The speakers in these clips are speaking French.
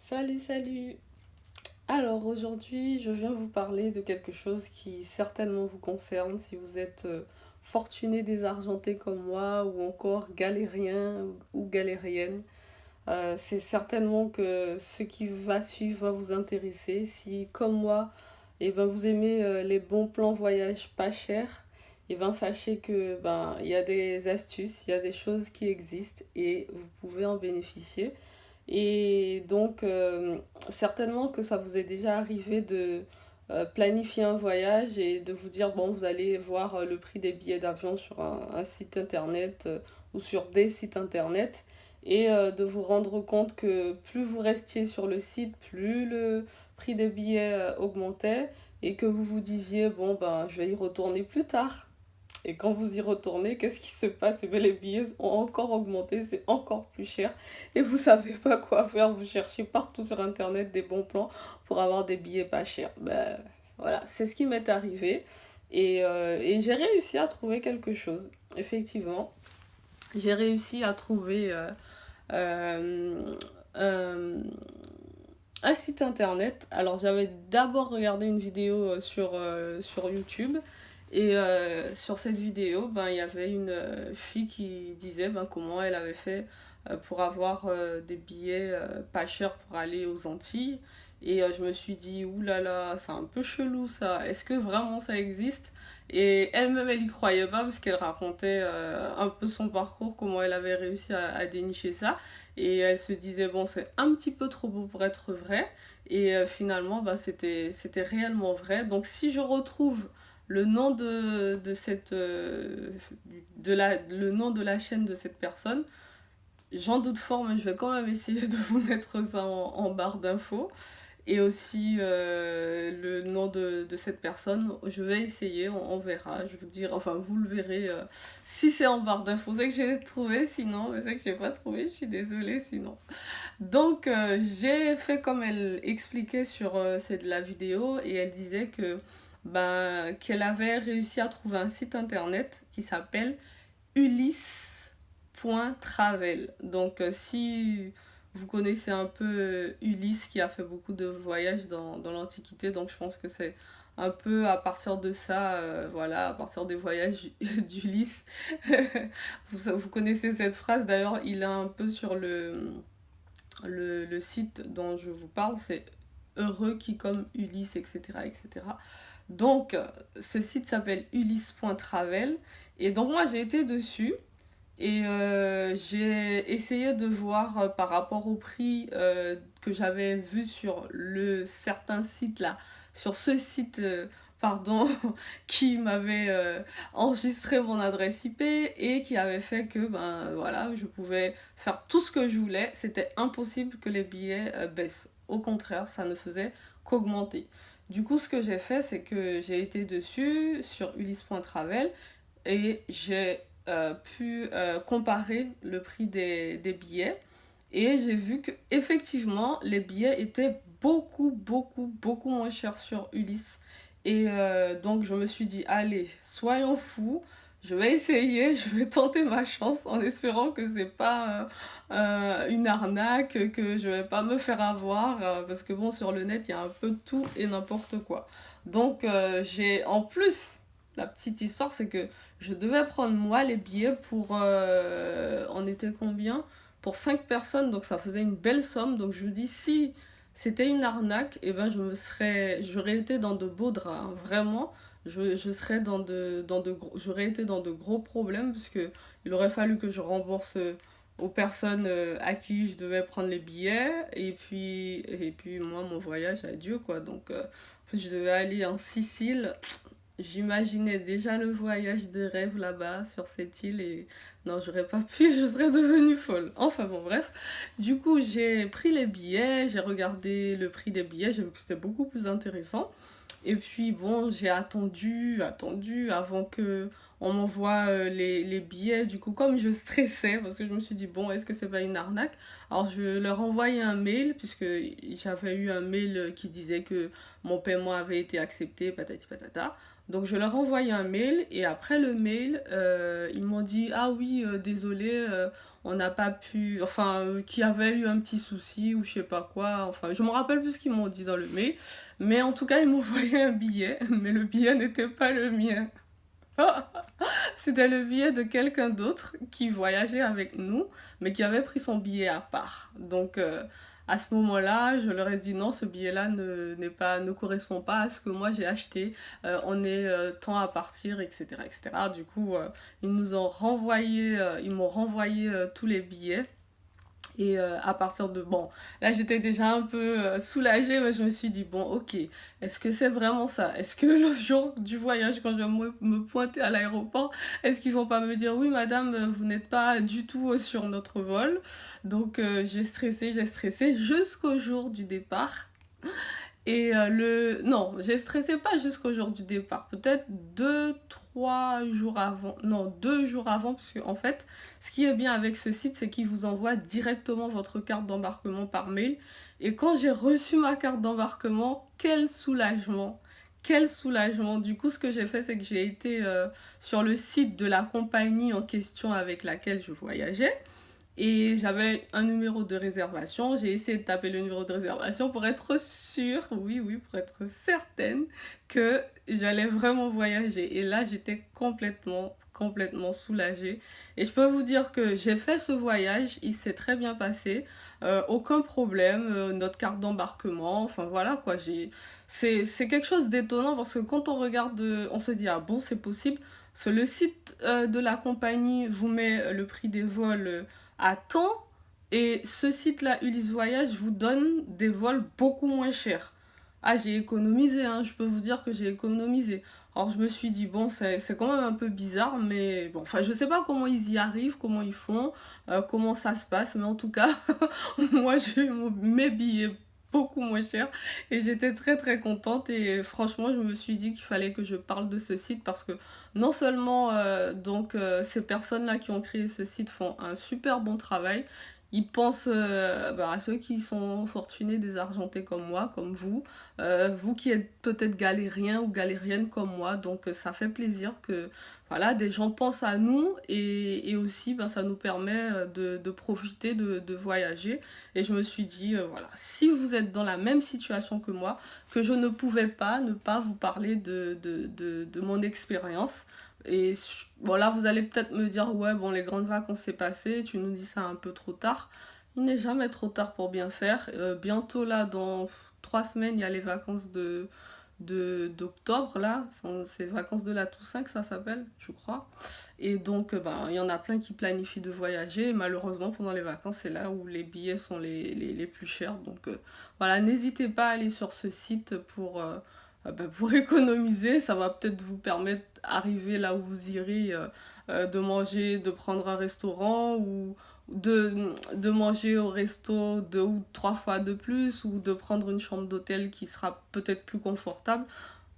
Salut, salut. Alors aujourd'hui, je viens vous parler de quelque chose qui certainement vous concerne si vous êtes fortuné désargenté comme moi ou encore galérien ou galérienne. C'est certainement que ce qui va suivre va vous intéresser. Si comme moi, eh ben, vous aimez les bons plans voyage pas chers, eh ben, sachez que il y a des astuces, il y a des choses qui existent et vous pouvez en bénéficier. Et donc, certainement que ça vous est déjà arrivé de planifier un voyage et de vous dire, bon, vous allez voir le prix des billets d'avion sur un site internet ou sur des sites internet et de vous rendre compte que plus vous restiez sur le site, plus le prix des billets augmentait et que vous vous disiez, bon, ben, je vais y retourner plus tard. Et quand vous y retournez, qu'est-ce qui se passe? Eh bien, les billets ont encore augmenté, c'est encore plus cher. Et vous savez pas quoi faire, vous cherchez partout sur Internet des bons plans pour avoir des billets pas chers. Ben voilà, c'est ce qui m'est arrivé. Et j'ai réussi à trouver quelque chose. Effectivement, j'ai réussi à trouver euh, un, un site internet. Alors j'avais d'abord regardé une vidéo sur YouTube et sur cette vidéo, il y avait une fille qui disait comment elle avait fait pour avoir des billets pas chers pour aller aux Antilles. Et je me suis dit, oulala, c'est un peu chelou ça. Est-ce que vraiment ça existe? Et elle-même, elle y croyait pas parce qu'elle racontait un peu son parcours, comment elle avait réussi à dénicher ça. Et elle se disait, bon, c'est un petit peu trop beau pour être vrai. Et finalement, c'était réellement vrai. Donc si je retrouve le nom de cette le nom de la chaîne de cette personne, j'en doute fort, mais je vais quand même essayer de vous mettre ça en barre d'infos. Et aussi le nom de cette personne. Je vais essayer, on verra. Je vous dire, enfin, vous le verrez si c'est en barre d'infos. C'est que j'ai trouvé, sinon, mais c'est que j'ai pas trouvé. Je suis désolée, sinon. Donc, j'ai fait comme elle expliquait sur la vidéo et elle disait que qu'elle avait réussi à trouver un site internet qui s'appelle ulysse.travel. Donc, si vous connaissez un peu Ulysse qui a fait beaucoup de voyages dans l'Antiquité, donc je pense que c'est un peu à partir de ça, voilà, à partir des voyages d'Ulysse. Vous connaissez cette phrase, d'ailleurs, il est un peu sur le site dont je vous parle, c'est heureux qui comme Ulysse, etc. etc. Donc, ce site s'appelle ulysse.travel. Et donc, moi, j'ai été dessus. Et j'ai essayé de voir par rapport au prix que j'avais vu sur le certain site là, sur ce site, pardon, qui m'avait enregistré mon adresse IP et qui avait fait que voilà, je pouvais faire tout ce que je voulais. C'était impossible que les billets baissent. Au contraire, ça ne faisait qu'augmenter. Du coup, ce que j'ai fait, c'est que j'ai été dessus sur ulysse.travel et j'ai pu comparer le prix des billets et j'ai vu que effectivement les billets étaient beaucoup moins chers sur Ulysse. Et donc je me suis dit, allez, soyons fous, je vais essayer, je vais tenter ma chance en espérant que c'est pas une arnaque, que je vais pas me faire avoir, parce que bon, sur le net, il y a un peu de tout et n'importe quoi. Donc j'ai en plus, la petite histoire, c'est que je devais prendre moi les billets pour, on était combien? Pour 5 personnes, donc ça faisait une belle somme. Donc je vous dis, si c'était une arnaque, et ben j'aurais été dans de beaux draps, hein. Vraiment, je serais j'aurais été dans de gros problèmes parce que il aurait fallu que je rembourse aux personnes à qui je devais prendre les billets et puis moi mon voyage adieu quoi. Donc en plus je devais aller en Sicile. J'imaginais déjà le voyage de rêve là-bas sur cette île et non, j'aurais pas pu, je serais devenue folle. Enfin bon, bref. Du coup, j'ai pris les billets, j'ai regardé le prix des billets, j'ai vu que c'était beaucoup plus intéressant. Et puis bon, j'ai attendu avant que on m'envoie les billets. Du coup, comme je stressais, parce que je me suis dit, bon, est-ce que c'est pas une arnaque? Alors, je leur envoyais un mail, puisque j'avais eu un mail qui disait que mon paiement avait été accepté, patati patata. Donc je leur ai envoyé un mail et après le mail, ils m'ont dit ah oui, désolé, on n'a pas pu, enfin, qu'il y avait eu un petit souci ou je sais pas quoi. Enfin, je me rappelle plus ce qu'ils m'ont dit dans le mail, mais en tout cas, ils m'ont envoyé un billet, mais le billet n'était pas le mien. C'était le billet de quelqu'un d'autre qui voyageait avec nous, mais qui avait pris son billet à part. Donc, à ce moment-là, je leur ai dit non, ce billet-là ne correspond pas à ce que moi j'ai acheté. On est temps à partir, etc., etc. Du coup, ils m'ont renvoyé tous les billets. Et à partir de... Bon, là j'étais déjà un peu soulagée, mais je me suis dit, bon, ok, est-ce que c'est vraiment ça? Est-ce que le jour du voyage, quand je vais me pointer à l'aéroport, est-ce qu'ils vont pas me dire, oui madame, vous n'êtes pas du tout sur notre vol? Donc j'ai stressé jusqu'au jour du départ. Et Non, j'ai stressé pas jusqu'au jour du départ. Peut-être 2, 3 jours avant. Non, 2 jours avant. Parce qu'en fait, ce qui est bien avec ce site, c'est qu'il vous envoie directement votre carte d'embarquement par mail. Et quand j'ai reçu ma carte d'embarquement, quel soulagement! Quel soulagement! Du coup, ce que j'ai fait, c'est que j'ai été sur le site de la compagnie en question avec laquelle je voyageais. Et j'avais un numéro de réservation. J'ai essayé de taper le numéro de réservation pour être sûre, oui, oui, pour être certaine que j'allais vraiment voyager. Et là, j'étais complètement soulagée. Et je peux vous dire que j'ai fait ce voyage, il s'est très bien passé. Aucun problème, notre carte d'embarquement, enfin voilà quoi. C'est quelque chose d'étonnant parce que quand on regarde, on se dit, ah bon, c'est possible. Parce que le site de la compagnie vous met le prix des vols à temps et ce site-là, Ulysse Voyage, vous donne des vols beaucoup moins chers. Ah, j'ai économisé, hein, je peux vous dire que j'ai économisé. Alors je me suis dit, bon, c'est quand même un peu bizarre, mais bon, enfin, je sais pas comment ils y arrivent, comment ils font, comment ça se passe, mais en tout cas, moi, j'ai eu mes billets beaucoup moins chers et j'étais très contente et franchement je me suis dit qu'il fallait que je parle de ce site parce que non seulement ces personnes là qui ont créé ce site font un super bon travail, ils pensent à ceux qui sont fortunés, désargentés comme moi, comme vous qui êtes peut-être galériens ou galériennes comme moi, donc ça fait plaisir que voilà, des gens pensent à nous et aussi ça nous permet de profiter, de voyager. Et je me suis dit, voilà, si vous êtes dans la même situation que moi, que je ne pouvais pas ne pas vous parler de mon expérience. Et bon, là, vous allez peut-être me dire, ouais, bon, les grandes vacances, c'est passé, tu nous dis ça un peu trop tard. Il n'est jamais trop tard pour bien faire. Bientôt, là, dans 3 semaines, il y a les vacances d'octobre, là. C'est vacances de la Toussaint que ça s'appelle, je crois. Et donc, il y en a plein qui planifient de voyager. Et malheureusement, pendant les vacances, c'est là où les billets sont les plus chers. Donc, voilà, n'hésitez pas à aller sur ce site pour économiser. Ça va peut-être vous permettre d'arriver là où vous irez, de manger, de prendre un restaurant ou de manger au resto 2 ou 3 fois de plus ou de prendre une chambre d'hôtel qui sera peut-être plus confortable.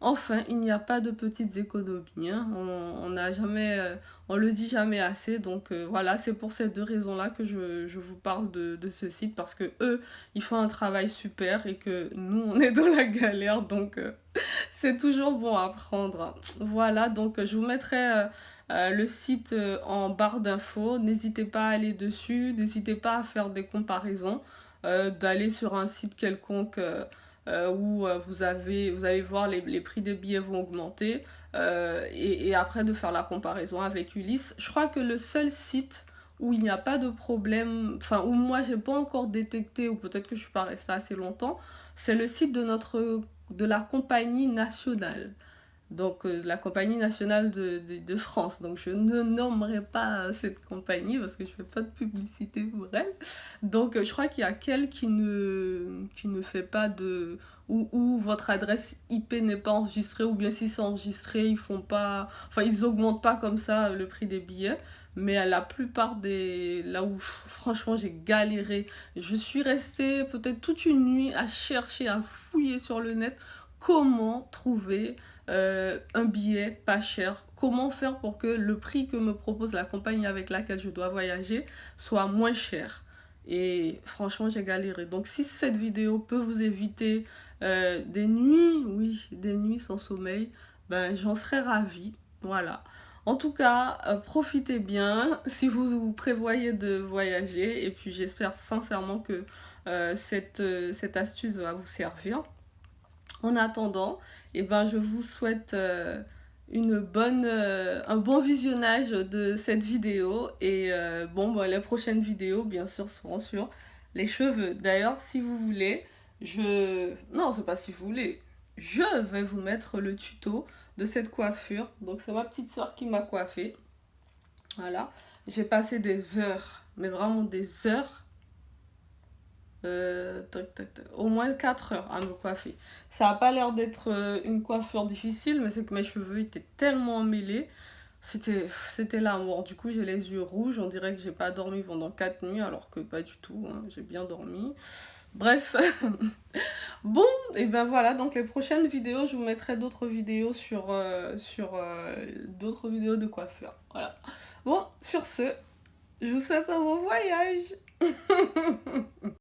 Enfin, il n'y a pas de petites économies, hein. On n'a jamais, on le dit jamais assez. Donc voilà, c'est pour ces deux raisons-là que je vous parle de ce site parce que eux, ils font un travail super et que nous, on est dans la galère. Donc c'est toujours bon à prendre. Voilà, donc je vous mettrai le site en barre d'infos. N'hésitez pas à aller dessus, n'hésitez pas à faire des comparaisons, d'aller sur un site quelconque où vous allez voir les prix des billets vont augmenter et après de faire la comparaison avec Ulysse. Je crois que le seul site où il n'y a pas de problème, enfin où moi j'ai pas encore détecté ou peut-être que je suis pas restée assez longtemps, c'est le site de la compagnie nationale. Donc la compagnie nationale de France. Donc je ne nommerai pas cette compagnie parce que je ne fais pas de publicité pour elle. Donc je crois qu'il y a qu'elle qui ne fait pas de... Où votre adresse IP n'est pas enregistrée, ou bien si c'est enregistré, ils font pas... Enfin, ils augmentent pas comme ça le prix des billets. Mais à la plupart des... Là où franchement j'ai galéré, je suis restée peut-être toute une nuit à chercher, à fouiller sur le net comment trouver un billet pas cher, comment faire pour que le prix que me propose la compagnie avec laquelle je dois voyager soit moins cher. Et franchement, j'ai galéré. Donc, si cette vidéo peut vous éviter des nuits, oui, des nuits sans sommeil, ben j'en serais ravie. Voilà. En tout cas, profitez bien si vous prévoyez de voyager. Et puis j'espère sincèrement que cette astuce va vous servir. En attendant, eh ben, je vous souhaite un bon visionnage de cette vidéo. Et bon, ben, les prochaines vidéos, bien sûr, seront sur les cheveux. D'ailleurs, si vous voulez, non, c'est pas si vous voulez. Je vais vous mettre le tuto de cette coiffure. Donc, c'est ma petite soeur qui m'a coiffée. Voilà. J'ai passé des heures, mais vraiment des heures au moins 4 heures à me coiffer. Ça n'a pas l'air d'être une coiffure difficile, mais c'est que mes cheveux étaient tellement mêlés. C'était la mort. Du coup, j'ai les yeux rouges. On dirait que j'ai pas dormi pendant 4 nuits, alors que pas du tout, hein. J'ai bien dormi. Bref. Bon, et ben voilà. Donc, les prochaines vidéos, je vous mettrai d'autres vidéos sur d'autres vidéos de coiffure. Voilà. Bon, sur ce, je vous souhaite un bon voyage.